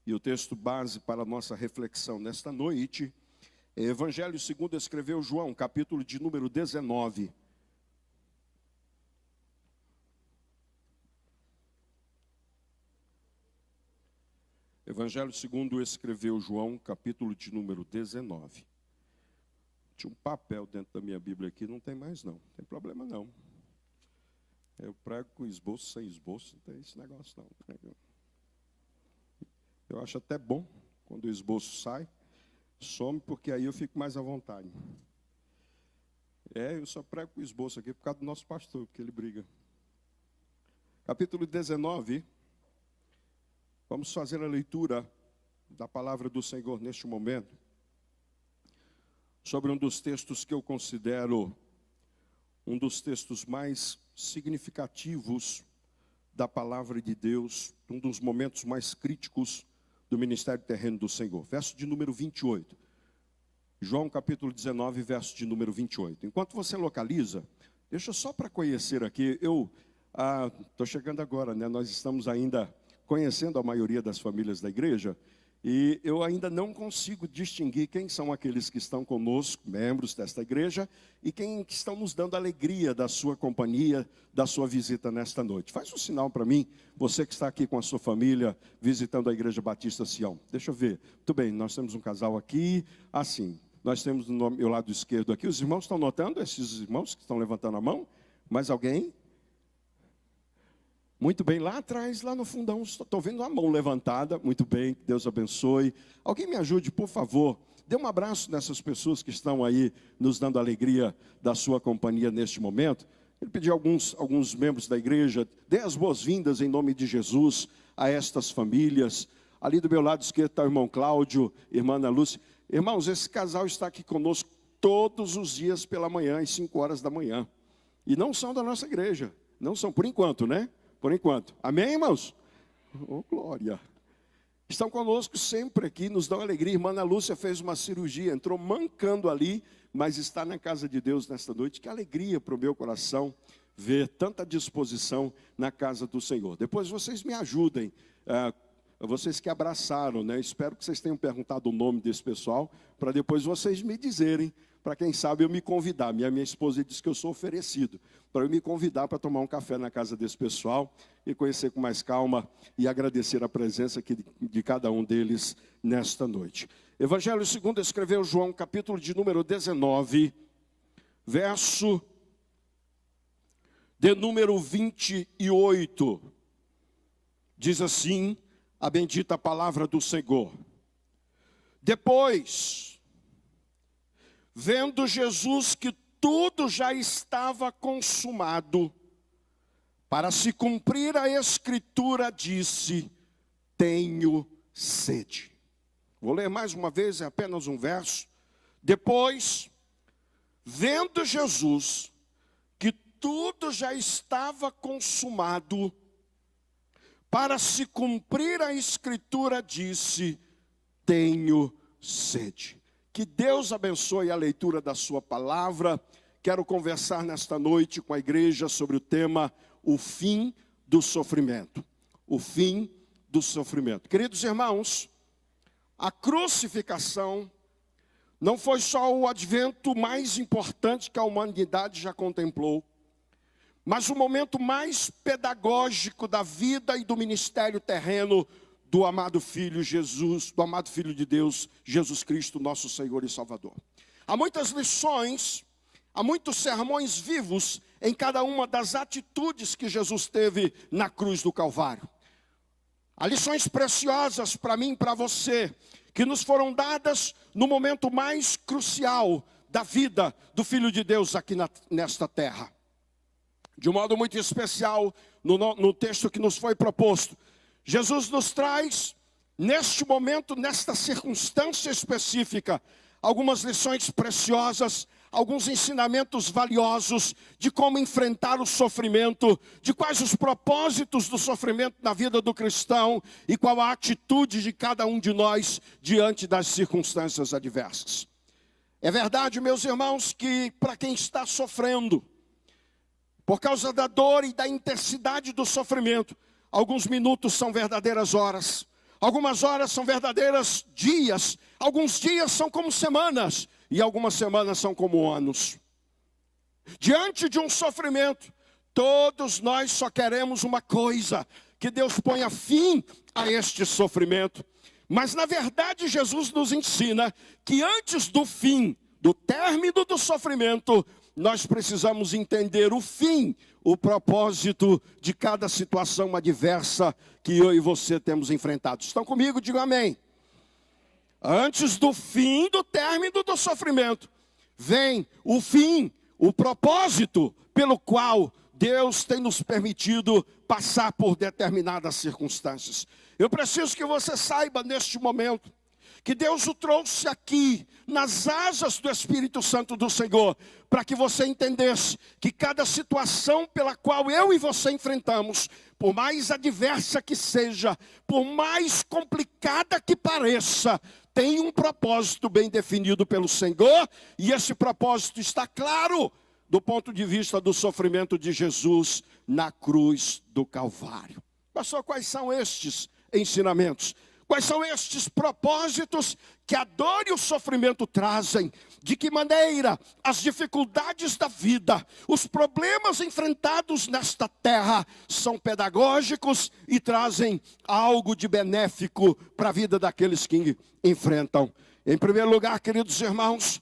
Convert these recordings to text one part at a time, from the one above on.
E o texto base para a nossa reflexão nesta noite é Evangelho segundo escreveu João, capítulo de número 19. Evangelho segundo escreveu João, capítulo de número 19. Tinha um papel dentro da minha Bíblia aqui, não tem mais não, não tem problema não. Eu prego com esboço, sem esboço, não tem esse negócio não. Eu acho até bom quando o esboço sai, some, porque aí eu fico mais à vontade. Eu só prego com esboço aqui por causa do nosso pastor, porque ele briga. Capítulo 19. Vamos fazer a leitura da palavra do Senhor neste momento, sobre um dos textos que eu considero um dos textos mais significativos da palavra de Deus, um dos momentos mais críticos do ministério terreno do Senhor. Verso de número 28. João capítulo 19, verso de número 28. Enquanto você localiza, deixa só para conhecer aqui, estou chegando agora, né? Nós estamos ainda conhecendo a maioria das famílias da igreja, e eu ainda não consigo distinguir quem são aqueles que estão conosco, membros desta igreja, e quem que estão nos dando alegria da sua companhia, da sua visita nesta noite. Faz um sinal para mim, você que está aqui com a sua família, visitando a Igreja Batista Sião. Deixa eu ver. Muito bem, nós temos um casal aqui, assim, nós temos no meu lado esquerdo aqui, os irmãos estão notando, esses irmãos que estão levantando a mão? Mais alguém? Muito bem, lá atrás, lá no fundão, estou vendo uma mão levantada. Muito bem, que Deus abençoe. Alguém me ajude, por favor. Dê um abraço nessas pessoas que estão aí nos dando alegria da sua companhia neste momento. Ele pediu alguns membros da igreja, dê as boas-vindas em nome de Jesus a estas famílias. Ali do meu lado esquerdo está o irmão Cláudio, irmã Ana Lúcia. Irmãos, esse casal está aqui conosco todos os dias pela manhã, às 5 horas da manhã. E não são da nossa igreja, não são por enquanto, né? Por enquanto. Amém, irmãos? Oh, glória. Estão conosco sempre aqui, nos dão alegria. Irmã Ana Lúcia fez uma cirurgia, entrou mancando ali, mas está na casa de Deus nesta noite. Que alegria para o meu coração ver tanta disposição na casa do Senhor. Depois vocês me ajudem, vocês que abraçaram, né? Espero que vocês tenham perguntado o nome desse pessoal, para depois vocês me dizerem, para quem sabe eu me convidar. Minha esposa disse que eu sou oferecido, para eu me convidar para tomar um café na casa desse pessoal e conhecer com mais calma e agradecer a presença aqui de cada um deles nesta noite. Evangelho segundo escreveu João, capítulo de número 19, verso de número 28. Diz assim a bendita palavra do Senhor. Depois, vendo Jesus que tudo já estava consumado, para se cumprir a escritura, disse: tenho sede. Vou ler mais uma vez, é apenas um verso. Depois, vendo Jesus que tudo já estava consumado, para se cumprir a escritura, disse: tenho sede. Que Deus abençoe a leitura da sua palavra. Quero conversar nesta noite com a igreja sobre o tema o fim do sofrimento. O fim do sofrimento. Queridos irmãos, a crucificação não foi só o advento mais importante que a humanidade já contemplou, mas o momento mais pedagógico da vida e do ministério terreno do amado Filho Jesus, do amado Filho de Deus, Jesus Cristo, nosso Senhor e Salvador. Há muitas lições, há muitos sermões vivos em cada uma das atitudes que Jesus teve na cruz do Calvário. Há lições preciosas para mim e para você, que nos foram dadas no momento mais crucial da vida do Filho de Deus aqui nesta terra. De um modo muito especial, no texto que nos foi proposto, Jesus nos traz, neste momento, nesta circunstância específica, algumas lições preciosas, alguns ensinamentos valiosos de como enfrentar o sofrimento, de quais os propósitos do sofrimento na vida do cristão e qual a atitude de cada um de nós diante das circunstâncias adversas. É verdade, meus irmãos, que para quem está sofrendo, por causa da dor e da intensidade do sofrimento, alguns minutos são verdadeiras horas, Algumas horas são verdadeiras dias, alguns dias são como semanas, e algumas semanas são como anos. Diante de um sofrimento, todos nós só queremos uma coisa: que Deus ponha fim a este sofrimento. Mas na verdade Jesus nos ensina que antes do fim, do término do sofrimento, nós precisamos entender o fim, o propósito de cada situação adversa que eu e você temos enfrentado. Estão comigo? Digam amém. Antes do fim, do término do sofrimento, vem o fim, o propósito pelo qual Deus tem nos permitido passar por determinadas circunstâncias. Eu preciso que você saiba neste momento que Deus o trouxe aqui, nas asas do Espírito Santo do Senhor, para que você entendesse que cada situação pela qual eu e você enfrentamos, por mais adversa que seja, por mais complicada que pareça, tem um propósito bem definido pelo Senhor, e esse propósito está claro do ponto de vista do sofrimento de Jesus na cruz do Calvário. Pastor, quais são estes ensinamentos? Quais são estes propósitos que a dor e o sofrimento trazem? De que maneira as dificuldades da vida, os problemas enfrentados nesta terra são pedagógicos e trazem algo de benéfico para a vida daqueles que enfrentam? Em primeiro lugar, queridos irmãos,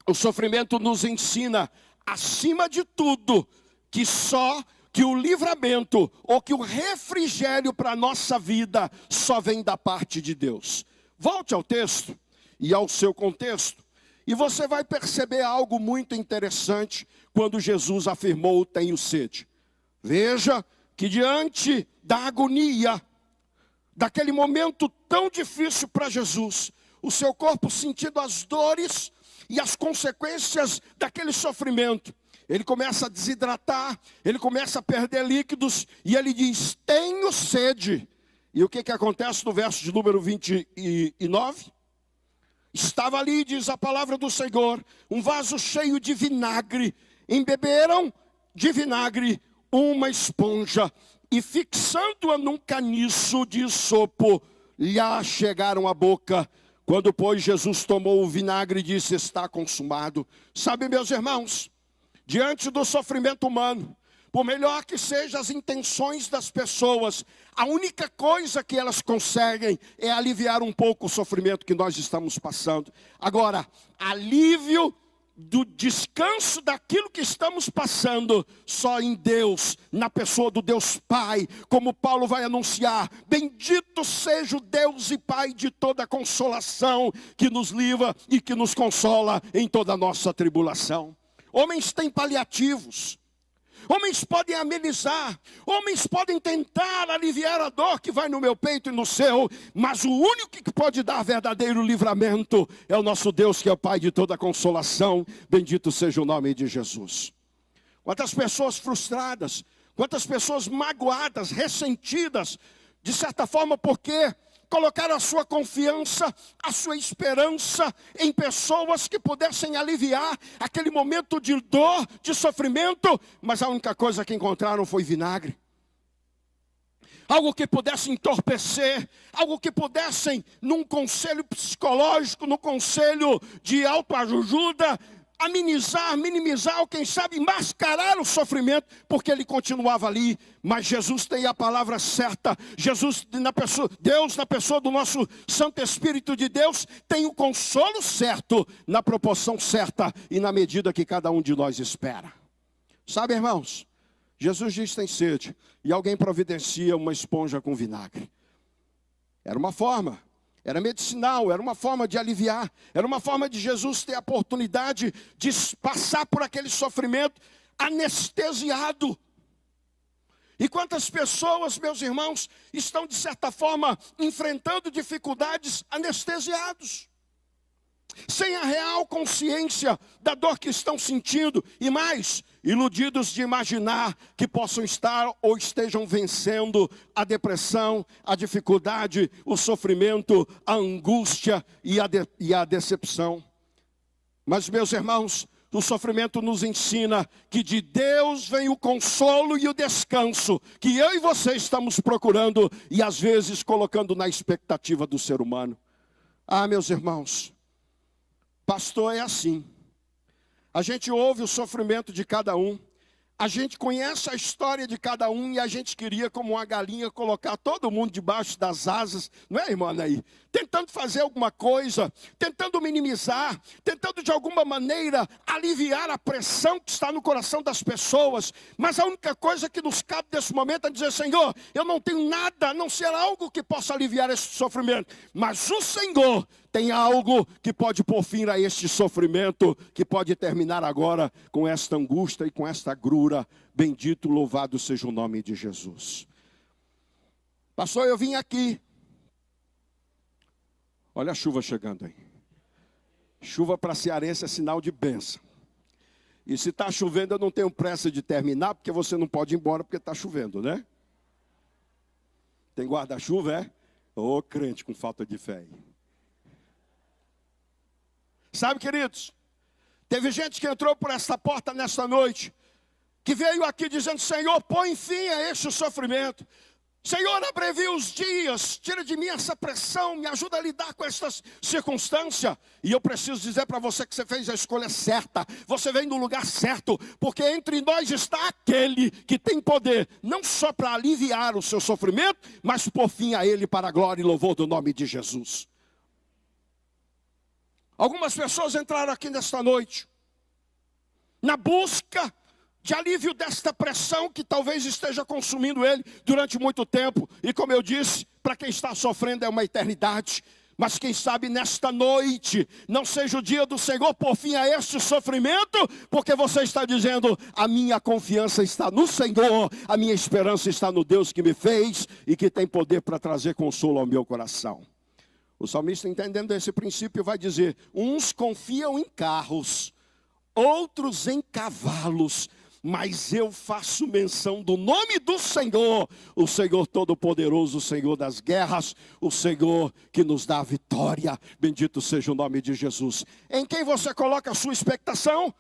o sofrimento nos ensina, acima de tudo, que o livramento ou que o refrigério para a nossa vida só vem da parte de Deus. Volte ao texto e ao seu contexto, e você vai perceber algo muito interessante quando Jesus afirmou: tenho sede. Veja que diante da agonia, daquele momento tão difícil para Jesus, o seu corpo sentindo as dores e as consequências daquele sofrimento, ele começa a desidratar, ele começa a perder líquidos, e ele diz: tenho sede. E o que acontece no verso de número 29? Estava ali, diz a palavra do Senhor, um vaso cheio de vinagre. Embeberam de vinagre uma esponja, e fixando-a num caniço de isopo, lhe chegaram à boca. Quando, pois, Jesus tomou o vinagre, disse: está consumado. Sabe, meus irmãos, diante do sofrimento humano, por melhor que sejam as intenções das pessoas, a única coisa que elas conseguem é aliviar um pouco o sofrimento que nós estamos passando. Agora, alívio do descanso daquilo que estamos passando, só em Deus, na pessoa do Deus Pai, como Paulo vai anunciar: bendito seja o Deus e Pai de toda consolação, que nos livra e que nos consola em toda a nossa tribulação. Homens têm paliativos, homens podem amenizar, homens podem tentar aliviar a dor que vai no meu peito e no seu, mas o único que pode dar verdadeiro livramento é o nosso Deus, que é o Pai de toda consolação. Bendito seja o nome de Jesus. Quantas pessoas frustradas, quantas pessoas magoadas, ressentidas, de certa forma, porque colocaram a sua confiança, a sua esperança em pessoas que pudessem aliviar aquele momento de dor, de sofrimento, mas a única coisa que encontraram foi vinagre. Algo que pudesse entorpecer, algo que pudessem, num conselho psicológico, num conselho de autoajuda, amenizar, minimizar, ou quem sabe mascarar o sofrimento, porque ele continuava ali. Mas Jesus tem a palavra certa. Deus na pessoa do nosso Santo Espírito de Deus tem o consolo certo, na proporção certa e na medida que cada um de nós espera. Sabe, irmãos, Jesus diz: tem sede, e alguém providencia uma esponja com vinagre. Era uma forma, era medicinal, era uma forma de aliviar, era uma forma de Jesus ter a oportunidade de passar por aquele sofrimento anestesiado. E quantas pessoas, meus irmãos, estão de certa forma enfrentando dificuldades anestesiados, sem a real consciência da dor que estão sentindo, e mais, iludidos de imaginar que possam estar ou estejam vencendo a depressão, a dificuldade, o sofrimento, a angústia e a decepção. Mas, meus irmãos, O sofrimento nos ensina que de Deus vem o consolo e o descanso que eu e você estamos procurando e às vezes colocando na expectativa do ser humano. Ah, meus irmãos, pastor é assim. A gente ouve o sofrimento de cada um. A gente conhece a história de cada um e a gente queria, como uma galinha, colocar todo mundo debaixo das asas, não é, irmã Anaí? Tentando fazer alguma coisa, tentando minimizar, tentando de alguma maneira aliviar a pressão que está no coração das pessoas. Mas a única coisa que nos cabe nesse momento é dizer: Senhor, eu não tenho nada a não ser algo que possa aliviar esse sofrimento. Mas o Senhor tem algo que pode pôr fim a este sofrimento, que pode terminar agora com esta angústia e com esta agrura. Bendito, louvado seja o nome de Jesus. Pastor, eu vim aqui. Olha a chuva chegando aí. Chuva para cearense é sinal de bênção. E se está chovendo, eu não tenho pressa de terminar, porque você não pode ir embora porque está chovendo, né? Tem guarda-chuva, é? Ô, crente com falta de fé aí. Sabe, queridos, teve gente que entrou por essa porta nesta noite, que veio aqui dizendo: Senhor, põe fim a este sofrimento. Senhor, abrevia os dias, tira de mim essa pressão, me ajuda a lidar com essas circunstâncias. E eu preciso dizer para você que você fez a escolha certa, você vem no lugar certo, porque entre nós está aquele que tem poder, não só para aliviar o seu sofrimento, mas por fim a ele para a glória e louvor do nome de Jesus. Algumas pessoas entraram aqui nesta noite, na busca de alívio desta pressão que talvez esteja consumindo ele durante muito tempo. E como eu disse, para quem está sofrendo é uma eternidade. Mas quem sabe nesta noite não seja o dia do Senhor por fim a este sofrimento, porque você está dizendo: a minha confiança está no Senhor, a minha esperança está no Deus que me fez e que tem poder para trazer consolo ao meu coração. O salmista, entendendo esse princípio, vai dizer: uns confiam em carros, outros em cavalos, mas eu faço menção do nome do Senhor, o Senhor Todo-Poderoso, o Senhor das guerras, o Senhor que nos dá a vitória. Bendito seja o nome de Jesus. Em quem você coloca a sua expectação?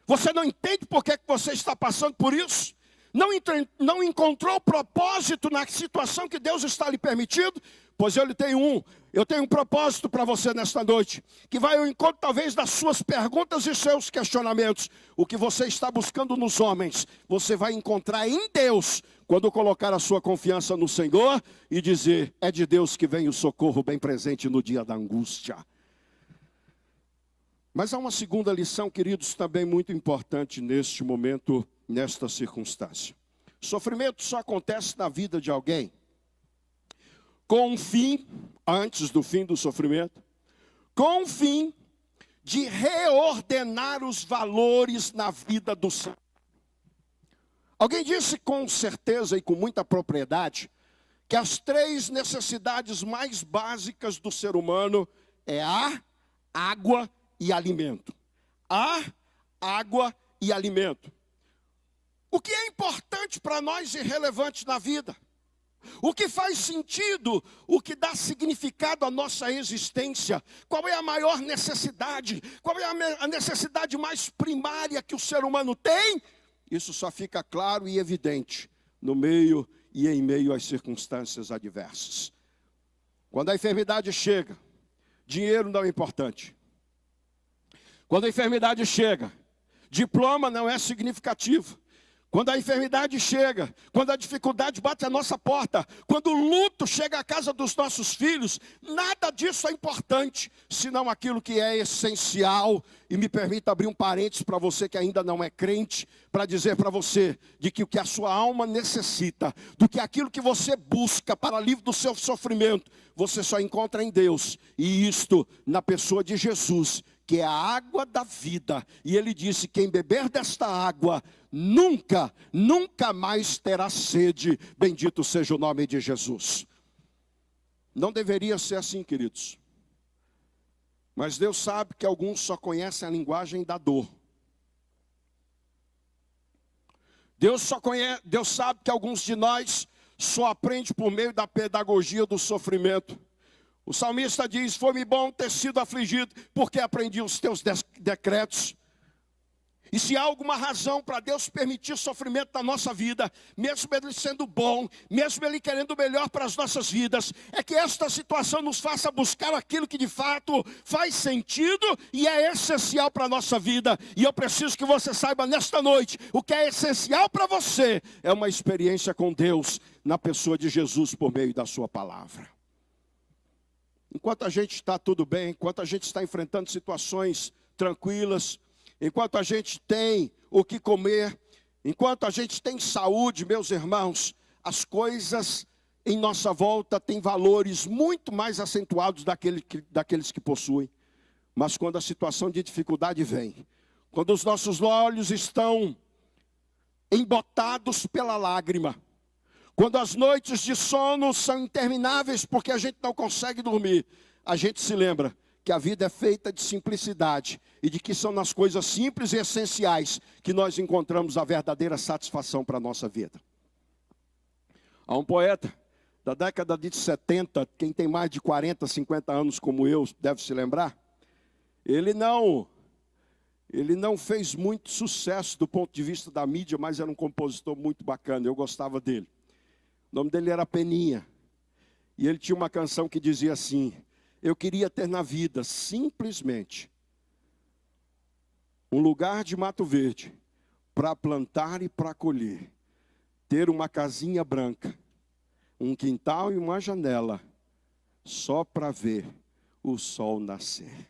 Você não entende por que você está passando por isso? Não encontrou propósito na situação que Deus está lhe permitindo? Pois eu tenho um propósito para você nesta noite, que vai ao encontro talvez das suas perguntas e seus questionamentos. O que você está buscando nos homens, você vai encontrar em Deus, quando colocar a sua confiança no Senhor e dizer: é de Deus que vem o socorro bem presente no dia da angústia. Mas há uma segunda lição, queridos, também muito importante neste momento, nesta circunstância. Sofrimento só acontece na vida de alguém com um fim, antes do fim do sofrimento, com o fim de reordenar os valores na vida do ser. Alguém disse com certeza e com muita propriedade que as 3 necessidades mais básicas do ser humano é ar, água e alimento. Ar, água e alimento. O que é importante para nós e relevante na vida? O que faz sentido, o que dá significado à nossa existência? Qual é a maior necessidade? Qual é a necessidade mais primária que o ser humano tem? Isso só fica claro e evidente no meio e em meio às circunstâncias adversas. Quando a enfermidade chega, dinheiro não é importante. Quando a enfermidade chega, diploma não é significativo. Quando a enfermidade chega, quando a dificuldade bate à nossa porta, quando o luto chega à casa dos nossos filhos, nada disso é importante, senão aquilo que é essencial. E me permita abrir um parênteses para você que ainda não é crente, para dizer para você de que o que a sua alma necessita, do que aquilo que você busca para livre do seu sofrimento, você só encontra em Deus, e isto na pessoa de Jesus, que é a água da vida. E ele disse: quem beber desta água nunca, nunca mais terá sede. Bendito seja o nome de Jesus. Não deveria ser assim, queridos. Mas Deus sabe que alguns só conhecem a linguagem da dor. Deus sabe que alguns de nós só aprendem por meio da pedagogia do sofrimento. O salmista diz: foi-me bom ter sido afligido, porque aprendi os teus decretos. E se há alguma razão para Deus permitir sofrimento na nossa vida, mesmo Ele sendo bom, mesmo Ele querendo o melhor para as nossas vidas, é que esta situação nos faça buscar aquilo que de fato faz sentido e é essencial para a nossa vida. E eu preciso que você saiba nesta noite, o que é essencial para você é uma experiência com Deus na pessoa de Jesus por meio da sua palavra. Enquanto a gente está tudo bem, enquanto a gente está enfrentando situações tranquilas, enquanto a gente tem o que comer, enquanto a gente tem saúde, meus irmãos, as coisas em nossa volta têm valores muito mais acentuados daqueles que possuem. Mas quando a situação de dificuldade vem, quando os nossos olhos estão embotados pela lágrima, quando as noites de sono são intermináveis porque a gente não consegue dormir, a gente se lembra que a vida é feita de simplicidade e de que são nas coisas simples e essenciais que nós encontramos a verdadeira satisfação para a nossa vida. Há um poeta da década de 70, quem tem mais de 40, 50 anos como eu deve se lembrar, ele não fez muito sucesso do ponto de vista da mídia, mas era um compositor muito bacana, eu gostava dele. O nome dele era Peninha, e ele tinha uma canção que dizia assim: eu queria ter na vida, simplesmente, um lugar de mato verde, para plantar e para colher. Ter uma casinha branca, um quintal e uma janela, só para ver o sol nascer.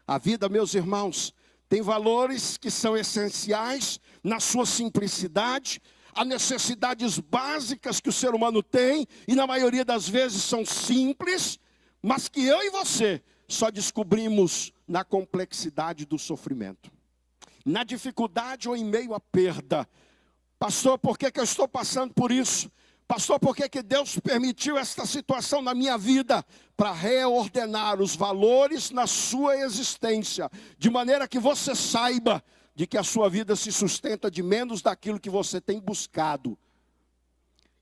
A vida, meus irmãos, tem valores que são essenciais na sua simplicidade, há necessidades básicas que o ser humano tem, e na maioria das vezes são simples, mas que eu e você só descobrimos na complexidade do sofrimento, na dificuldade ou em meio à perda. Pastor, por que eu estou passando por isso? Pastor, por que Deus permitiu esta situação na minha vida? Para reordenar os valores na sua existência, de maneira que você saiba de que a sua vida se sustenta de menos daquilo que você tem buscado.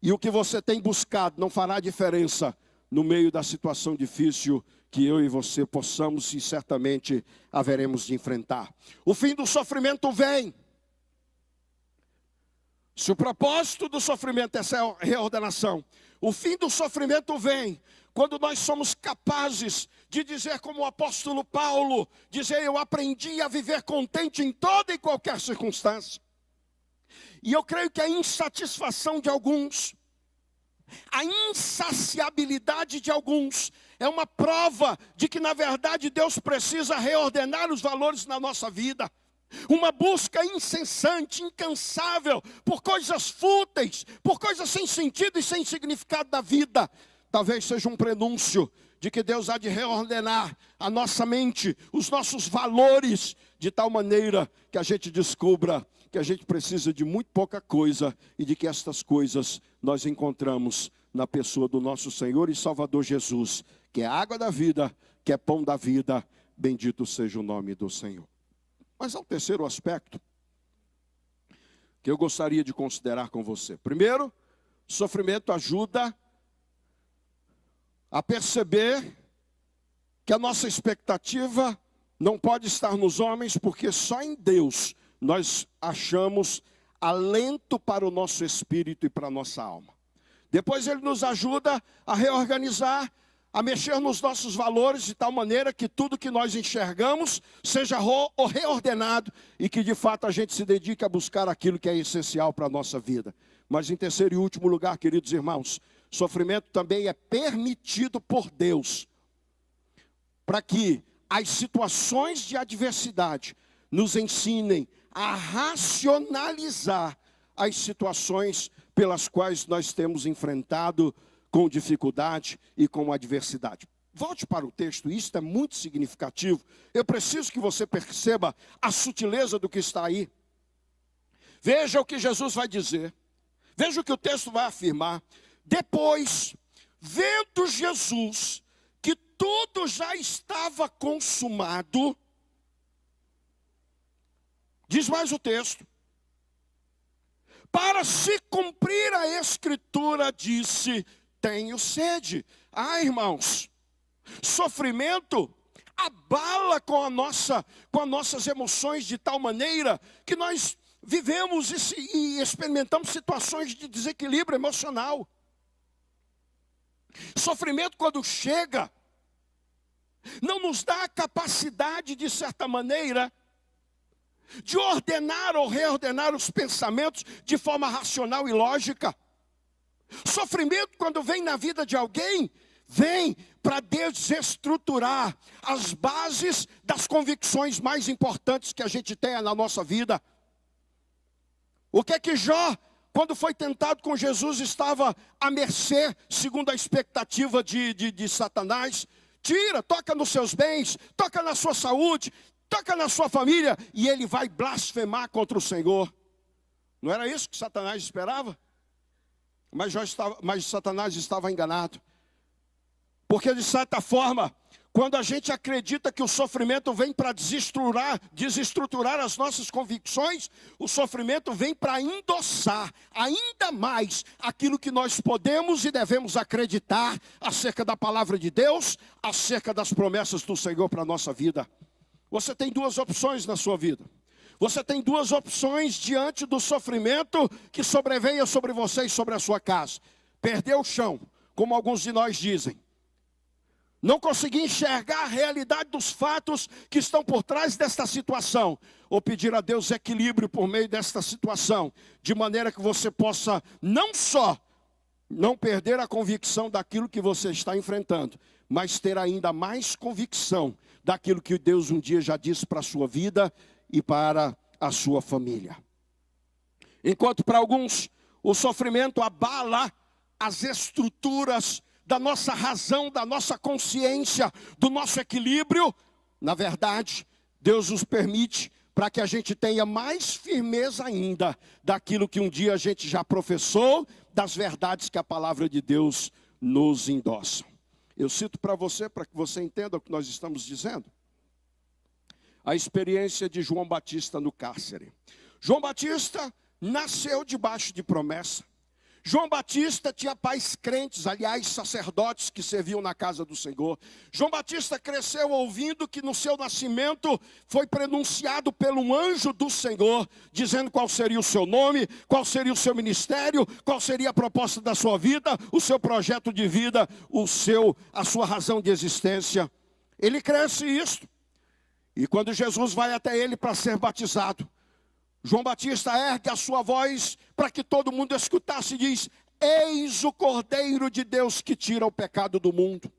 E o que você tem buscado não fará diferença no meio da situação difícil que eu e você possamos e certamente haveremos de enfrentar. O fim do sofrimento vem. Se o propósito do sofrimento é essa reordenação, o fim do sofrimento vem quando nós somos capazes de dizer como o apóstolo Paulo, dizer: eu aprendi a viver contente em toda e qualquer circunstância. E eu creio que a insatisfação de alguns, a insaciabilidade de alguns, é uma prova de que na verdade Deus precisa reordenar os valores na nossa vida. Uma busca incessante, incansável, por coisas fúteis, por coisas sem sentido e sem significado da vida, talvez seja um prenúncio de que Deus há de reordenar a nossa mente, os nossos valores, de tal maneira que a gente descubra que a gente precisa de muito pouca coisa e de que estas coisas nós encontramos na pessoa do nosso Senhor e Salvador Jesus, que é a água da vida, que é pão da vida, bendito seja o nome do Senhor. Mas há um terceiro aspecto que eu gostaria de considerar com você. Primeiro, sofrimento ajuda a perceber que a nossa expectativa não pode estar nos homens, porque só em Deus nós achamos alento para o nosso espírito e para a nossa alma. Depois ele nos ajuda a reorganizar, a mexer nos nossos valores de tal maneira que tudo que nós enxergamos seja reordenado e que de fato a gente se dedique a buscar aquilo que é essencial para a nossa vida. Mas em terceiro e último lugar, queridos irmãos, sofrimento também é permitido por Deus, para que as situações de adversidade nos ensinem a racionalizar as situações pelas quais nós temos enfrentado com dificuldade e com adversidade. Volte para o texto, isso é muito significativo. Eu preciso que você perceba a sutileza do que está aí. Veja o que Jesus vai dizer. Veja o que o texto vai afirmar. Depois, vendo Jesus que tudo já estava consumado, diz mais o texto: para se cumprir a Escritura, disse: tenho sede. Ah, irmãos, Sofrimento abala com as nossas emoções de tal maneira que nós vivemos e experimentamos situações de desequilíbrio emocional. Sofrimento, quando chega, não nos dá a capacidade, de certa maneira, de ordenar ou reordenar os pensamentos de forma racional e lógica. Sofrimento, quando vem na vida de alguém, vem para desestruturar as bases das convicções mais importantes que a gente tenha na nossa vida. O que é que Jó, quando foi tentado com Jesus, estava à mercê, segundo a expectativa de Satanás? Tira, toca nos seus bens, toca na sua saúde, toca na sua família, e ele vai blasfemar contra o Senhor. Não era isso que Satanás esperava? Mas Satanás estava enganado. Porque, de certa forma, quando a gente acredita que o sofrimento vem para desestruturar as nossas convicções, o sofrimento vem para endossar ainda mais aquilo que nós podemos e devemos acreditar acerca da palavra de Deus, acerca das promessas do Senhor para a nossa vida. Você tem duas opções na sua vida. Você tem duas opções diante do sofrimento que sobreveia sobre você e sobre a sua casa. Perder o chão, como alguns de nós dizem. Não conseguir enxergar a realidade dos fatos que estão por trás desta situação. Ou pedir a Deus equilíbrio por meio desta situação. De maneira que você possa não só não perder a convicção daquilo que você está enfrentando, mas ter ainda mais convicção daquilo que Deus um dia já disse para a sua vida e para a sua família. Enquanto para alguns o sofrimento abala as estruturas da nossa razão, da nossa consciência, do nosso equilíbrio, na verdade, Deus nos permite para que a gente tenha mais firmeza ainda daquilo que um dia a gente já professou, das verdades que a palavra de Deus nos endossa. Eu cito para você que você entenda o que nós estamos dizendo, a experiência de João Batista no cárcere. João Batista nasceu debaixo de promessa. João Batista tinha pais crentes, aliás, sacerdotes que serviam na casa do Senhor. João Batista cresceu ouvindo que no seu nascimento foi prenunciado pelo anjo do Senhor, dizendo qual seria o seu nome, qual seria o seu ministério, qual seria a proposta da sua vida, o seu projeto de vida, a sua razão de existência. Ele cresce isto. E quando Jesus vai até ele para ser batizado, João Batista ergue a sua voz para que todo mundo escutasse e diz: eis o Cordeiro de Deus que tira o pecado do mundo.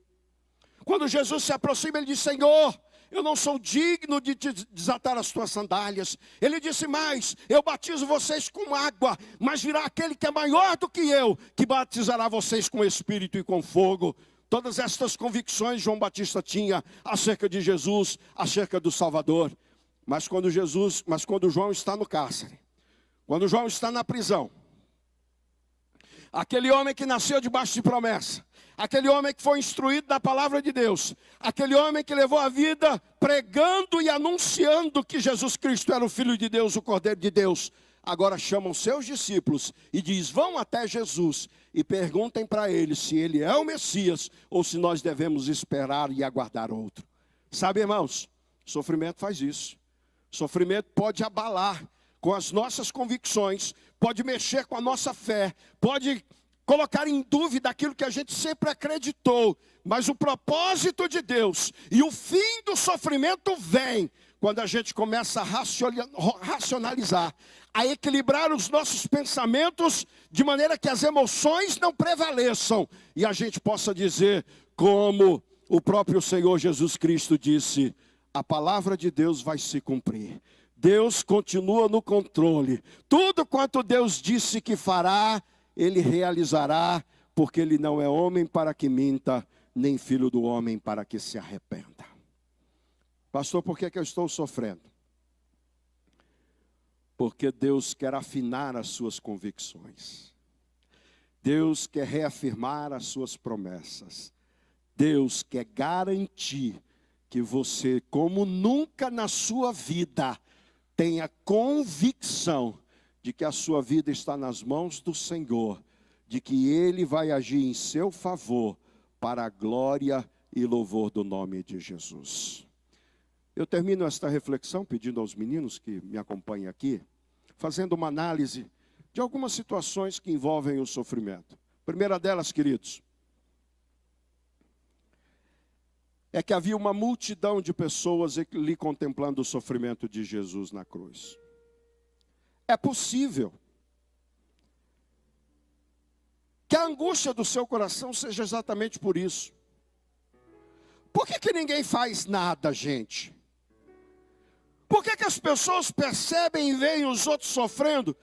Quando Jesus se aproxima, ele diz: Senhor, eu não sou digno de te desatar as tuas sandálias. Ele disse mais: eu batizo vocês com água, mas virá aquele que é maior do que eu, que batizará vocês com Espírito e com fogo. Todas estas convicções João Batista tinha acerca de Jesus, acerca do Salvador. Mas quando João está no cárcere, quando João está na prisão, aquele homem que nasceu debaixo de promessa, aquele homem que foi instruído na palavra de Deus, aquele homem que levou a vida pregando e anunciando que Jesus Cristo era o Filho de Deus, o Cordeiro de Deus, agora chamam seus discípulos e diz: vão até Jesus e perguntem para ele se ele é o Messias ou se nós devemos esperar e aguardar outro. Sabe, irmãos, sofrimento faz isso. Sofrimento pode abalar com as nossas convicções, pode mexer com a nossa fé, pode colocar em dúvida aquilo que a gente sempre acreditou. Mas o propósito de Deus e o fim do sofrimento vem quando a gente começa a racionalizar, a equilibrar os nossos pensamentos de maneira que as emoções não prevaleçam e a gente possa dizer, como o próprio Senhor Jesus Cristo disse: a palavra de Deus vai se cumprir. Deus continua no controle. Tudo quanto Deus disse que fará, Ele realizará, porque Ele não é homem para que minta, nem filho do homem para que se arrependa. Pastor, por que eu estou sofrendo? Porque Deus quer afinar as suas convicções. Deus quer reafirmar as suas promessas. Deus quer garantir que você, como nunca na sua vida, tenha convicção de que a sua vida está nas mãos do Senhor, de que Ele vai agir em seu favor para a glória e louvor do nome de Jesus. Eu termino esta reflexão pedindo aos meninos que me acompanhem aqui, fazendo uma análise de algumas situações que envolvem o sofrimento. Primeira delas, queridos, é que havia uma multidão de pessoas ali contemplando o sofrimento de Jesus na cruz. É possível que a angústia do seu coração seja exatamente por isso. Por que ninguém faz nada, gente? Por que as pessoas percebem e veem os outros sofrendo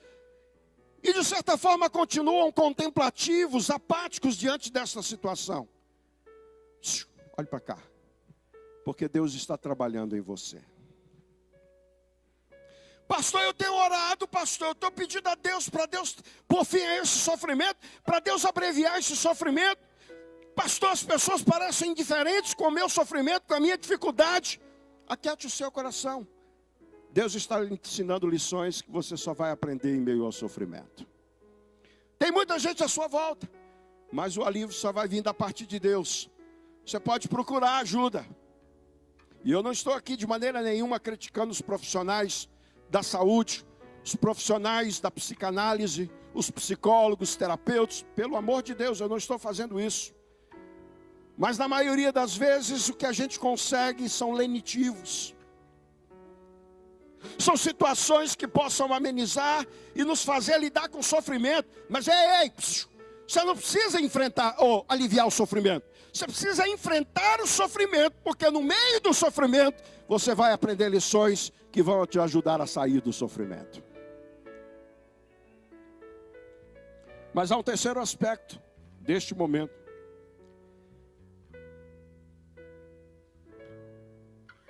e de certa forma continuam contemplativos, apáticos diante dessa situação? Olhe para cá. Porque Deus está trabalhando em você. Pastor, eu tenho orado, pastor, eu estou pedindo a Deus, para Deus pôr fim a esse sofrimento, para Deus abreviar esse sofrimento. Pastor, as pessoas parecem indiferentes com o meu sofrimento, com a minha dificuldade. Aquiete o seu coração. Deus está lhe ensinando lições que você só vai aprender em meio ao sofrimento. Tem muita gente à sua volta, mas o alívio só vai vir da parte de Deus. Você pode procurar ajuda. E eu não estou aqui de maneira nenhuma criticando os profissionais da saúde, os profissionais da psicanálise, os psicólogos, terapeutas. Pelo amor de Deus, eu não estou fazendo isso. Mas na maioria das vezes o que a gente consegue são lenitivos. São situações que possam amenizar e nos fazer lidar com o sofrimento. Mas você não precisa enfrentar ou aliviar o sofrimento. Você precisa enfrentar o sofrimento, porque no meio do sofrimento você vai aprender lições que vão te ajudar a sair do sofrimento. Mas há um terceiro aspecto deste momento.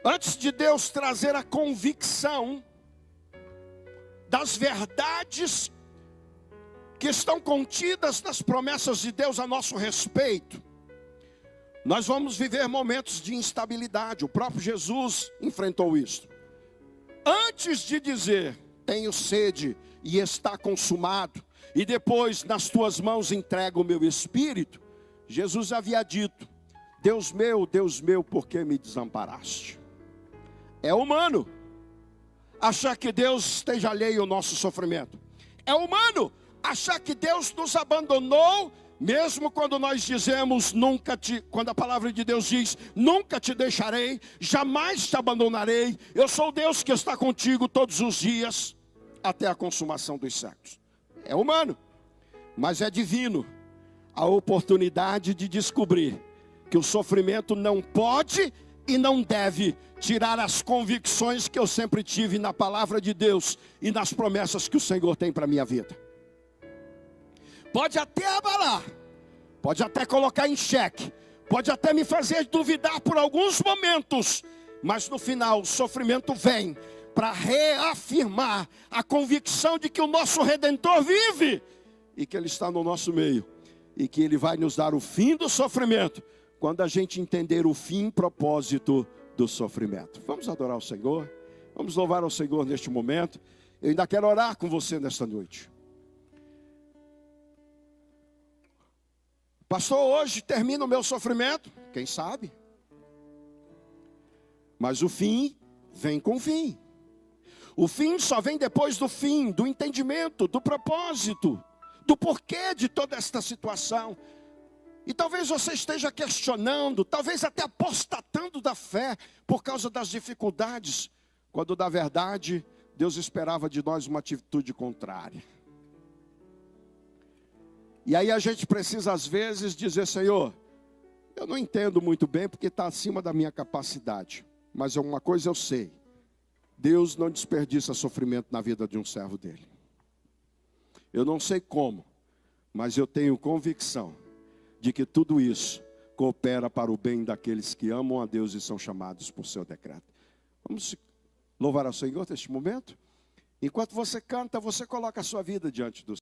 Antes de Deus trazer a convicção das verdades que estão contidas nas promessas de Deus a nosso respeito, nós vamos viver momentos de instabilidade. O próprio Jesus enfrentou isso. Antes de dizer, tenho sede e está consumado, e depois nas tuas mãos entrego o meu espírito, Jesus havia dito, Deus meu, por que me desamparaste? É humano achar que Deus esteja alheio ao nosso sofrimento. É humano achar que Deus nos abandonou, mesmo quando nós dizemos quando a palavra de Deus diz, nunca te deixarei, jamais te abandonarei, eu sou Deus que está contigo todos os dias, até a consumação dos séculos. É humano, mas é divino a oportunidade de descobrir que o sofrimento não pode e não deve tirar as convicções que eu sempre tive na palavra de Deus e nas promessas que o Senhor tem para a minha vida. Pode até abalar, pode até colocar em xeque, pode até me fazer duvidar por alguns momentos, mas no final o sofrimento vem para reafirmar a convicção de que o nosso Redentor vive e que Ele está no nosso meio e que Ele vai nos dar o fim do sofrimento quando a gente entender o fim e propósito do sofrimento. Vamos adorar o Senhor, vamos louvar ao Senhor neste momento. Eu ainda quero orar com você nesta noite. Pastor, hoje termina o meu sofrimento, quem sabe? Mas o fim vem com o fim. O fim só vem depois do fim, do entendimento, do propósito, do porquê de toda esta situação. E talvez você esteja questionando, talvez até apostatando da fé por causa das dificuldades, quando na verdade Deus esperava de nós uma atitude contrária. E aí a gente precisa às vezes dizer, Senhor, eu não entendo muito bem porque está acima da minha capacidade, mas uma coisa eu sei, Deus não desperdiça sofrimento na vida de um servo dele. Eu não sei como, mas eu tenho convicção de que tudo isso coopera para o bem daqueles que amam a Deus e são chamados por seu decreto. Vamos louvar ao Senhor neste momento? Enquanto você canta, você coloca a sua vida diante do Senhor.